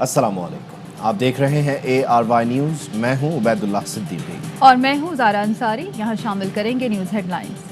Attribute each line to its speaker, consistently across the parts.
Speaker 1: अस्सलाम वालेकुम, आप देख रहे हैं ARY न्यूज़। मैं हूं उबैदुल्लाह सिद्दीकी
Speaker 2: और मैं हूं ज़ारा अंसारी। यहाँ शामिल करेंगे न्यूज़ हेडलाइंस।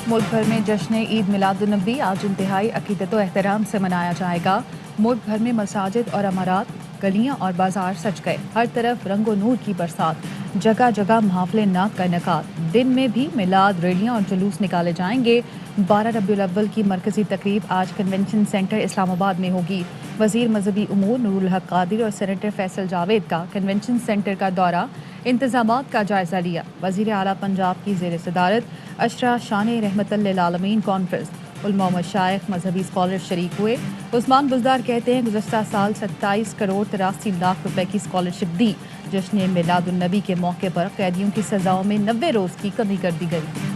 Speaker 2: मुल्क भर में जश्न ईद मिलादुन्नबी आज इंतहाई अकीदत व एहतराम से मनाया जाएगा। मुल्क भर में मसाजिद और अमारात, गलियां और बाजार सज गए। हर तरफ रंगो नूर की बरसात, जगह जगह महफिल नात का इनेकाद। दिन में भी मिलाद रैलियां और जुलूस निकाले जाएंगे। 12 रबीउल अव्वल की मरकजी तकरीब आज कन्वेंशन सेंटर इस्लामाबाद में होगी। वज़ीर मजहबी उमूर नूरुल हक कादिर और सेनेटर फैसल जावेद का कन्वेंशन सेंटर का दौरा, इंतजामात का जायजा लिया। वज़ीर आला पंजाब की ज़ेर सदारत अशरा शान रहमतुल लिल आलमीन कॉन्फ्रेंस, उलमा व मशाइख मजहबी स्कॉलर शरीक हुए। उस्मान बुज़दार कहते हैं गुज़श्ता साल 27 करोड़ 83 लाख रुपए की स्कॉलरशिप दी। जश्न मिलादुन्नबी के मौके पर कैदियों की सजाओं में 90 रोज़ की कमी कर दी गई।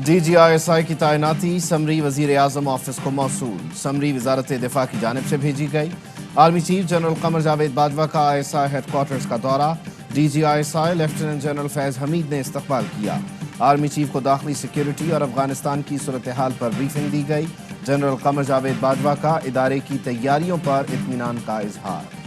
Speaker 1: DGISI की तैनाती समरी वज़ीर आज़म ऑफिस को मौसूल। समरी वज़ारत दिफा की जानिब से भेजी गई। Army chief general Qamar Javed Bajwa का ISI हेडक्वार्टर्स का दौरा। DGISI लेफ्टिनेंट जनरल फैज़ हमीद ने इस्तकबाल किया। आर्मी चीफ को दाखिली सिक्योरिटी और अफगानिस्तान की सूरत हाल पर ब्रीफिंग दी गई। जनरल कमर जावेद बाजवा का इदारे की तैयारियों पर इत्मीनान का इजहार।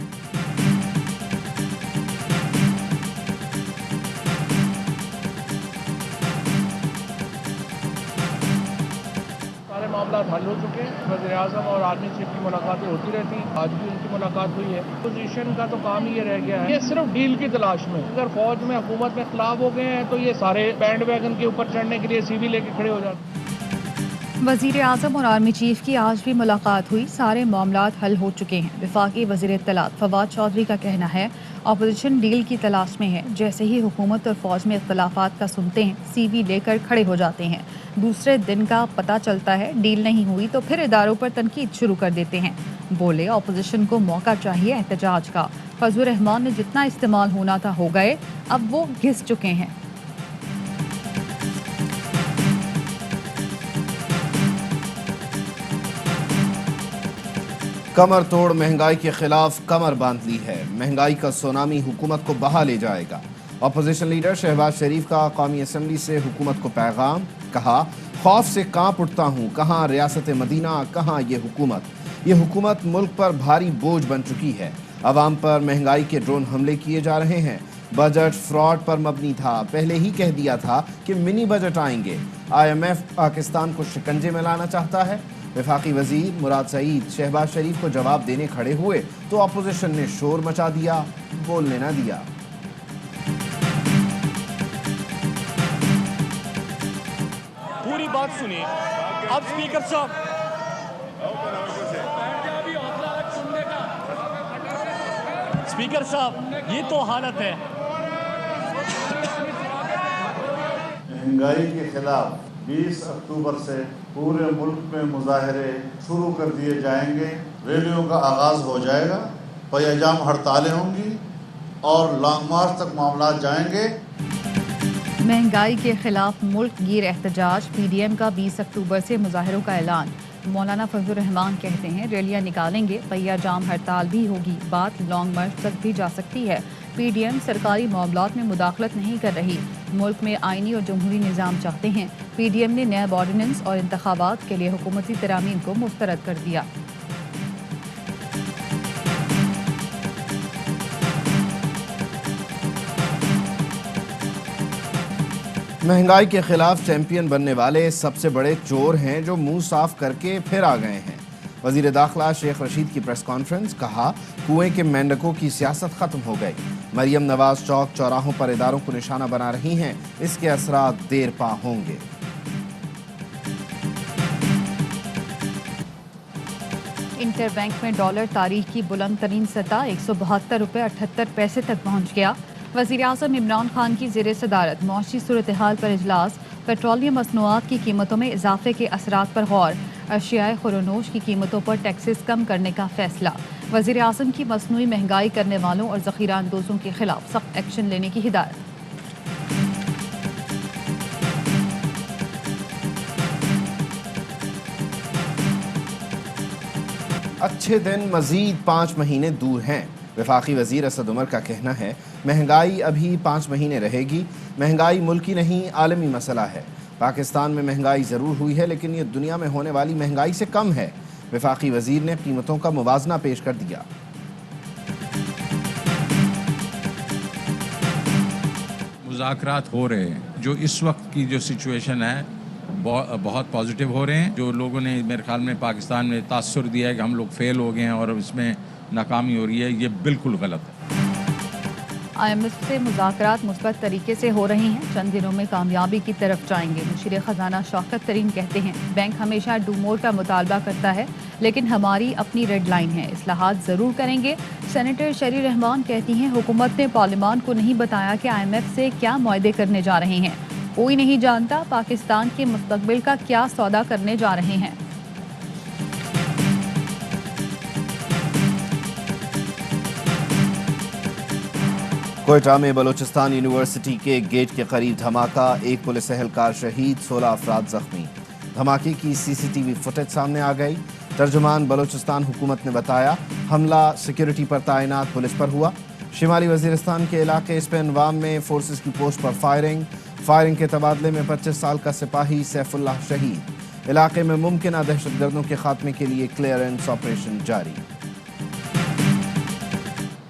Speaker 3: मामला हल हो चुके हैं। वज़ीर आज़म और आर्मी चीफ की मुलाकातें होती रहती, आज भी उनकी मुलाकात हुई है। अपोजिशन का तो काम ही ये रह गया है, ये सिर्फ डील की तलाश में। अगर फौज में हुकूमत में खिलाफ हो गए हैं तो ये सारे बैंड वैगन के ऊपर चढ़ने के लिए CV लेके खड़े हो जाते हैं।
Speaker 2: वज़ीर आज़म और आर्मी चीफ की आज भी मुलाकात हुई। सारे मामलात हल हो चुके हैं। वफाकी वज़ीर इत्तलात फवाद चौधरी का कहना है अपोजिशन डील की तलाश में है। जैसे ही हुकूमत और फौज में इख्तलाफात का सुनते हैं CV लेकर खड़े हो जाते हैं। दूसरे दिन का पता चलता है डील नहीं हुई तो फिर इदारों पर तनकीद शुरू कर देते हैं। बोले अपोजिशन को मौका चाहिए एहतजाज का। फजलुर रहमान ने जितना इस्तेमाल होना था हो गए, अब वो घिस चुके हैं।
Speaker 1: कमर तोड़ महंगाई के खिलाफ कमर बांध ली है। महंगाई का सुनामी हुकूमत को बहा ले जाएगा। अपोजिशन लीडर शहबाज शरीफ का कौमी असम्बली से हुकूमत को पैगाम, कहा खौफ से कांप उठता हूँ। कहाँ रियासत मदीना, कहाँ ये हुकूमत मुल्क पर भारी बोझ बन चुकी है। अवाम पर महंगाई के ड्रोन हमले किए जा रहे हैं। बजट फ्रॉड पर मबनी था। पहले ही कह दिया था कि मिनी बजट आएंगे। IMF पाकिस्तान को शिकंजे में लाना चाहता है। वफाकी वजीर मुराद सईद शहबाज शरीफ को जवाब देने खड़े हुए तो अपोजिशन ने शोर मचा दिया, बोलने ना दिया।
Speaker 4: पूरी बात सुनिए। अब स्पीकर साहब, स्पीकर साहब, ये तो हालत है।
Speaker 5: महंगाई के खिलाफ 20 अक्टूबर से पूरे मुल्क में मुजाहरे शुरू कर दिए जाएंगे। रैलियों का आगाज़ हो जाएगा, पैजाम हड़तालें होंगी और लॉन्ग मार्च तक मामला जाएंगे।
Speaker 2: महंगाई के खिलाफ मुल्क गिर एहतजाज। PDM का 20 अक्टूबर से मुजाहरों का ऐलान। मौलाना फजलुर रहमान कहते हैं रैलियां निकालेंगे, पहिया जाम हड़ताल भी होगी। बात लॉन्ग मार्च तक भी जा सकती है। PDM सरकारी मामलात में मुदाखलत नहीं कर रही। मुल्क में आईनी और जमहूरी निज़ाम चाहते हैं। PDM ने नया ऑर्डिनेंस और इंतखाबात के लिए हुकूमती तरामीम को मुस्तरद कर दिया।
Speaker 1: महंगाई के खिलाफ चैंपियन बनने वाले सबसे बड़े चोर हैं जो मुंह साफ करके फिर आ गए हैं। वजीर दाखिला शेख रशीद की प्रेस कॉन्फ्रेंस, कहा कुएं के मेंढकों की सियासत खत्म हो गई। मरियम नवाज चौक चौराहों पर इदारों को निशाना बना रही हैं। इसके असरात देर पा होंगे।
Speaker 2: इंटर बैंक में डॉलर तारीख की बुलंद तरीन सतह 172 रुपये 78 पैसे तक पहुँच गया। वज़ीर आज़म इमरान खान की ज़ेर सदारत मौशी सूरत हाल पर इजलास। पेट्रोलियम मसनूआत की कीमतों में इजाफे के असरात पर गौर। अशियाए खुरोनोश की कीमतों पर टैक्सेस कम करने का फैसला। वज़ीर आज़म की मसनूई महंगाई करने वालों और ज़ख़ीरा अंदोज़ों के खिलाफ सख्त एक्शन लेने की हिदायत।
Speaker 1: अच्छे दिन मजीद 5 महीने दूर हैं। वफाकी वजीर असद उमर का कहना है महंगाई अभी 5 महीने रहेगी। महंगाई मुल्की नहीं आलमी मसला है। पाकिस्तान में महंगाई ज़रूर हुई है लेकिन ये दुनिया में होने वाली महंगाई से कम है। वफाकी वजीर ने कीमतों का मुवाजना पेश कर दिया।
Speaker 6: मुज़ाकरात हो रहे हैं, जो इस वक्त की जो सिचुएशन है बहुत पॉजिटिव हो रहे हैं। जो लोगों ने मेरे ख्याल में पाकिस्तान में तासुर दिया है कि हम लोग फेल हो गए हैं और इसमें नाकामी हो रही है, ये बिल्कुल गलत है।
Speaker 2: IMF से मुज़ाकरात मुस्बत तरीके से हो रही हैं, चंद दिनों में कामयाबी की तरफ जाएंगे। मुशीर ख़जाना शौकत तरीन कहते हैं बैंक हमेशा डू मोर का मुतालबा करता है लेकिन हमारी अपनी रेड लाइन है, इस्लाहात ज़रूर करेंगे। सेनेटर शरी रहमान कहती हैं हुकूमत ने पार्लियामान को नहीं बताया कि IMF से क्या मुआहदे करने जा रहे हैं। कोई नहीं जानता पाकिस्तान के मुस्तकबिल का क्या सौदा करने जा रहे हैं।
Speaker 1: कोयटा में बलूचिस्तान यूनिवर्सिटी के गेट के करीब धमाका, एक पुलिस एहलकार शहीद, 16 अफराद जख्मी। धमाके की CCTV फुटेज सामने आ गई। तर्जुमान बलूचिस्तान हुकूमत ने बताया हमला सिक्योरिटी पर तैनात पुलिस पर हुआ। शिमाली वजीरिस्तान के इलाके स्पेनवाम में फोर्सेस की पोस्ट पर फायरिंग के तबादले में 25 साल का सिपाही सैफुल्लाह शहीद। इलाके में मुमकिन दहशतगर्दों के खात्मे के लिए क्लियरेंस ऑपरेशन जारी।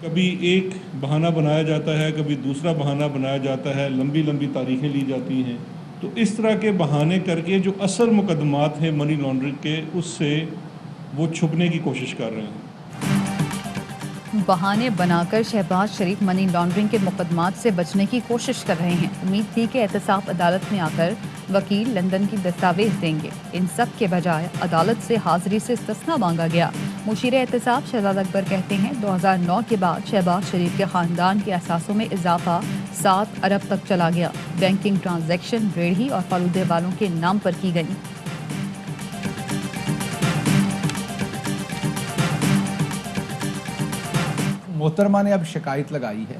Speaker 7: कभी एक बहाना बनाया जाता है, कभी दूसरा बहाना बनाया जाता है, लंबी लंबी तारीखें ली जाती हैं। तो इस तरह के बहाने करके जो असल मुकदमात हैं मनी लॉन्ड्रिंग के, उससे वो छुपने की कोशिश कर रहे हैं।
Speaker 2: बहाने बनाकर शहबाज शरीफ मनी लॉन्ड्रिंग के मुकदमात से बचने की कोशिश कर रहे हैं। उम्मीद थी कि एहतसाब अदालत में आकर वकील लंदन की दस्तावेज देंगे। इन सब के बजाय अदालत से हाजिरी से इस्तिस्ना मांगा गया। मुशीर एहतसाब शहजाद अकबर कहते हैं 2009 के बाद शहबाज शरीफ के ख़ानदान के असासों में इजाफा 7 अरब तक चला गया। बैंकिंग ट्रांजैक्शन रेढ़ी और फालूदे वालों के नाम पर की गई।
Speaker 8: मोहतरमा ने अब शिकायत लगाई है।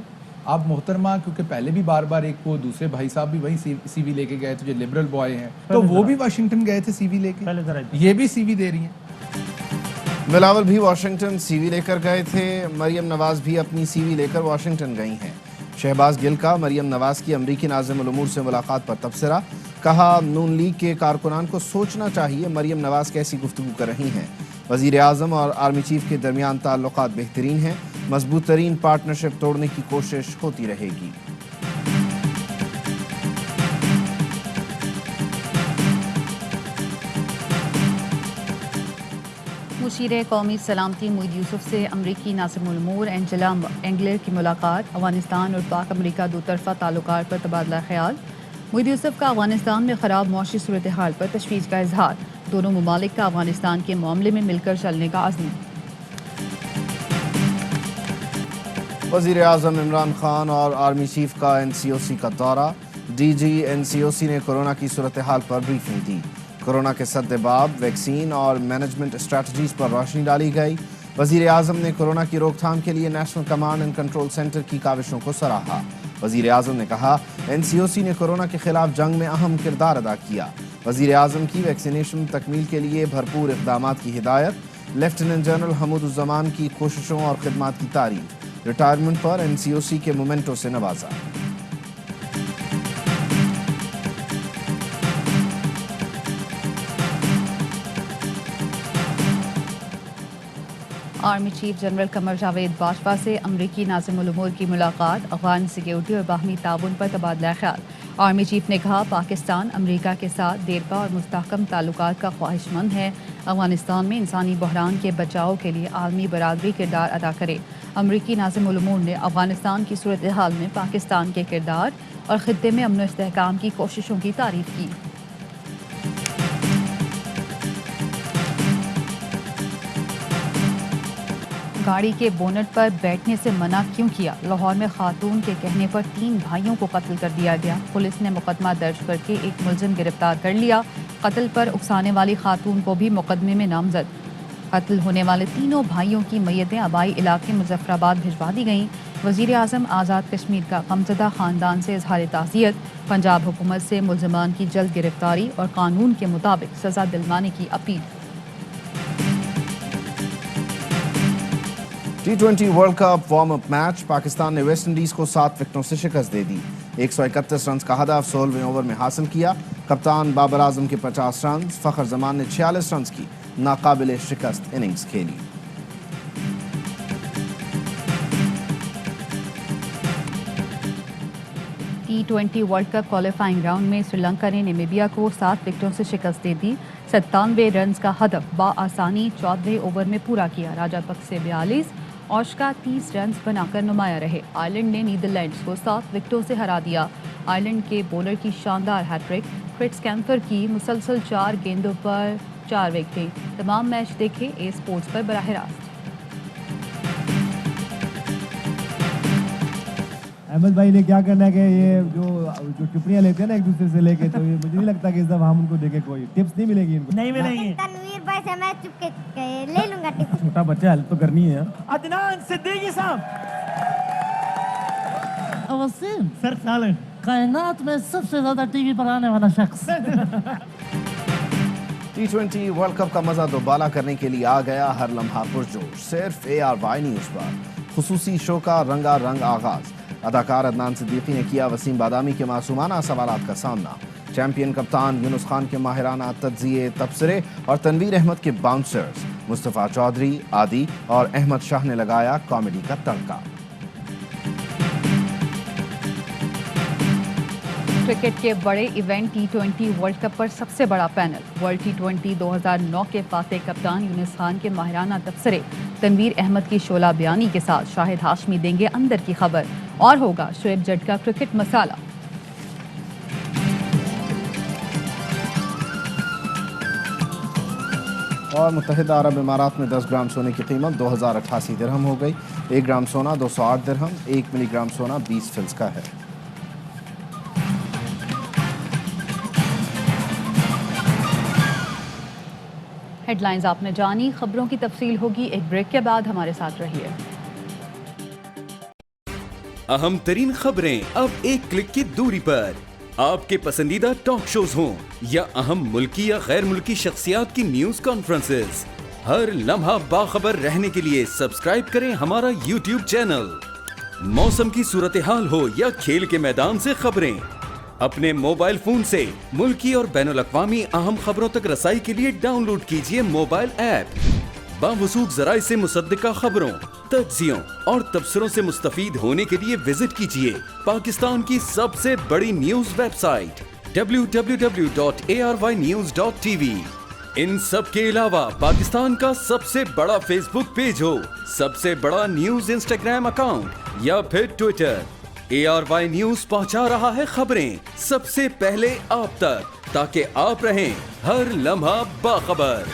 Speaker 8: अब मोहतरमा क्योंकि पहले भी बार बार एक वो दूसरे भाई साहब भी वही CV लेके गए थे जो लिबरल बॉय हैं, तो वो भी वाशिंगटन गए थे CV लेके, ये भी CV दे रही हैं।
Speaker 1: बिलावल भी वाशिंगटन CV लेकर गए थे। मरियम नवाज भी अपनी CV लेकर वाशिंगटन गई हैं। शहबाज गिल का मरियम नवाज की अमरीकी नाज़िम उल उमूर से मुलाकात पर तबसरा, कहा नून लीग के कारकुनान को सोचना चाहिए मरियम नवाज कैसी गुफ्तगू कर रही हैं। वज़ीर आज़म और आर्मी चीफ के दरमियान ताल्लुकात बेहतरीन हैं, मजबूत तरीन पार्टनरशिप तोड़ने की कोशिश होती रहेगी।
Speaker 2: मुशीर कौमी सलामती मोईद यूसुफ से अमरीकी नाज़िम उल उमूर एंजेला एंगलर की मुलाकात। अफगानिस्तान और पाक अमरीका दोतरफा ताल्लुकात पर तबादला ख्याल। मोईद यूसुफ का अफगानिस्तान में ख़राब मुआशी सूरत हाल पर तशवीश का इजहार। दोनों ममालिक का अफगानिस्तान के मामले में मिलकर चलने का अज़्म।
Speaker 1: वज़ीर आज़म इमरान खान और आर्मी चीफ का NCOC का दौरा। DG NCOC ने कोरोना की सूरत हाल पर ब्रीफिंग दी। कोरोना के सद्देबाब, वैक्सीन और मैनेजमेंट स्ट्रैटजीज पर रोशनी डाली गई। वज़ीर आज़म ने कोरोना की रोकथाम के लिए national command and control centre की काविशों को सराहा। वज़ीर आज़म ने कहा NCOC ने कोरोना के खिलाफ जंग में अहम किरदार अदा किया। वज़ीर आज़म की वैक्सीनेशन तकमील के लिए भरपूर इक़दामात की हिदायत। लेफ्टिनेंट जनरल हमूदुज़्ज़मान की कोशिशों और खिदमात की तारीफ। रिटायरमेंट पर NCOC के मोमेंटो से नवाजा।
Speaker 2: Army chief general Qamar Javed Bajwa से अमरीकी नाज़िम उल उमूर की मुलाकात। अफगान सिक्योरिटी और बाहमी ताउन पर तबादला ख्याल। आर्मी चीफ ने कहा पाकिस्तान अमरीका के साथ देरपा और मुस्तहकम ताल्लुकात का ख्वाहिशमंद है। अफगानिस्तान में इंसानी बहरान के बचाव के लिए आलमी बरादरी किरदार अदा करे। अमरीकी नाज़िम उल उमूर ने अफगानिस्तान की सूरत हाल में पाकिस्तान के किरदार और खित्ते में अमन इस्तेहकाम की कोशिशों की तारीफ की। गाड़ी के बोनट पर बैठने से मना क्यों किया? लाहौर में खातून के कहने पर 3 भाइयों को कत्ल कर दिया गया। पुलिस ने मुकदमा दर्ज करके एक मुलजिम गिरफ्तार कर लिया। कत्ल पर उकसाने वाली खातून को भी मुकदमे में नामजद। कत्ल होने वाले तीनों भाइयों की मैयतें आबाई इलाके मुजफ्फराबाद भिजवा दी गईं। वज़ीर आज़म आज़ाद कश्मीर का गमज़दा ख़ानदान से इज़हार ताज़ियत। पंजाब हुकूमत से मुलज़मान की जल्द गिरफ्तारी और कानून के मुताबिक सज़ा दिलवाने की appeal.
Speaker 1: T20 world cup warm up match Pakistan ने वेस्ट इंडीज को 7 विकेटों से शिकस्त दे दी। 131 रन का हदफ 16वें ओवर में हासिल किया। कप्तान बाबर आजम के 50 रन, फखर जमान ने 46 रन की नाकाबिले शिकस्त इनिंग्स खेली।
Speaker 2: T20 world cup qualifying round में श्रीलंका ने नामीबिया को 7 विकेटों से शिकस्त दे दी। 97 रन का हदफ बाआसानी 14वें ओवर में पूरा किया। राजापक्से 42, औशका 30 रन बनाकर नुमाया रहे। आयरलैंड ने नीदरलैंड्स को 7 विकेटों से हरा दिया। आयरलैंड के बॉलर की शानदार हैट्रिक, फ्रिट्ज कैम्फर की मुसलसल 4 गेंदों पर 4 विकेटें। तमाम मैच देखें ए स्पोर्ट्स पर बराह रास्त।
Speaker 9: अहमद भाई ने क्या करना है कि ये जो टिप्पणियां लेते हैं ना एक दूसरे से लेके, तो ये मुझे नहीं लगता कि इस दफा हम उनको देके कोई टिप्स नहीं मिलेगी इनको।
Speaker 10: नहीं मिलेगी।
Speaker 11: तनवीर भाई से मैं चुपके ले लूंगा टिप्स।
Speaker 9: छोटा बच्चा हेल्प तो करनी है।
Speaker 10: अदनान सिद्दीकी साहब,
Speaker 12: वसीम
Speaker 10: सर सालन
Speaker 12: कायनात में सबसे ज्यादा टीवी पर आने वाला शख्स।
Speaker 1: T20 वर्ल्ड कप का मजा दोबाला करने के लिए आ गया हर लम्हा पुरजोश। सिर्फ ARY न्यूज पर खुसूसी शो का रंगारंग आगाज। अदाकार अदनान सिद्दीकी ने किया वसीम बादामी के मासूमाना सवालात का सामना। चैंपियन कप्तान यूनुस खान के माहिराना तज्जिए तबसरे और तनवीर अहमद के बाउंसर्स मुस्तफ़ा चौधरी, आदि और अहमद शाह ने लगाया कॉमेडी का तड़का।
Speaker 2: क्रिकेट के बड़े इवेंट T20 वर्ल्ड कप पर सबसे बड़ा पैनल। वर्ल्ड T20 2009 के फातेह कप्तान यूनुस खान के माहिराना तबसरे, तनवीर अहमद की शोला बयानी के साथ शाहिद हाशमी देंगे अंदर की खबर और होगा शोएब जट का क्रिकेट मसाला।
Speaker 1: और मुत्तहिदा अरब इमारात में 10 ग्राम सोने की कीमत 2088 दिरहम हो गई। 1 ग्राम सोना 208 दिरहम, 1 मिलीग्राम सोना 20 फिल्स का है।
Speaker 2: हेडलाइंस आपने जानी, खबरों की तफसील होगी एक ब्रेक के बाद। हमारे साथ रहिए।
Speaker 13: अहम तरीन खबरें अब एक क्लिक की दूरी पर। आपके पसंदीदा टॉक शोज हों या अहम मुल्की या गैर मुल्की शख्सियात की न्यूज कॉन्फ्रेंसेस, हर लम्हा बाखबर रहने के लिए सब्सक्राइब करें हमारा YouTube चैनल। मौसम की सूरत हाल हो या खेल के मैदान से खबरें, अपने मोबाइल फोन से मुल्की और बैनुल अक़वामी अहम खबरों तक रसाई के लिए डाउनलोड कीजिए मोबाइल ऐप। बावसूख ज़राए से मुसद्दिका खबरों, तज्ज़ियों और तबसरों से मुस्तफ़ीद होने के लिए विजिट कीजिए पाकिस्तान की सबसे बड़ी न्यूज वेबसाइट www.arYnews.tv। इन सब के अलावा पाकिस्तान का सबसे बड़ा फेसबुक पेज हो, सबसे बड़ा न्यूज इंस्टाग्राम अकाउंट या फिर ट्विटर, ARY न्यूज पहुंचा रहा है खबरें सबसे पहले आप तक, ताकि आप रहें हर लम्हा बाखबर।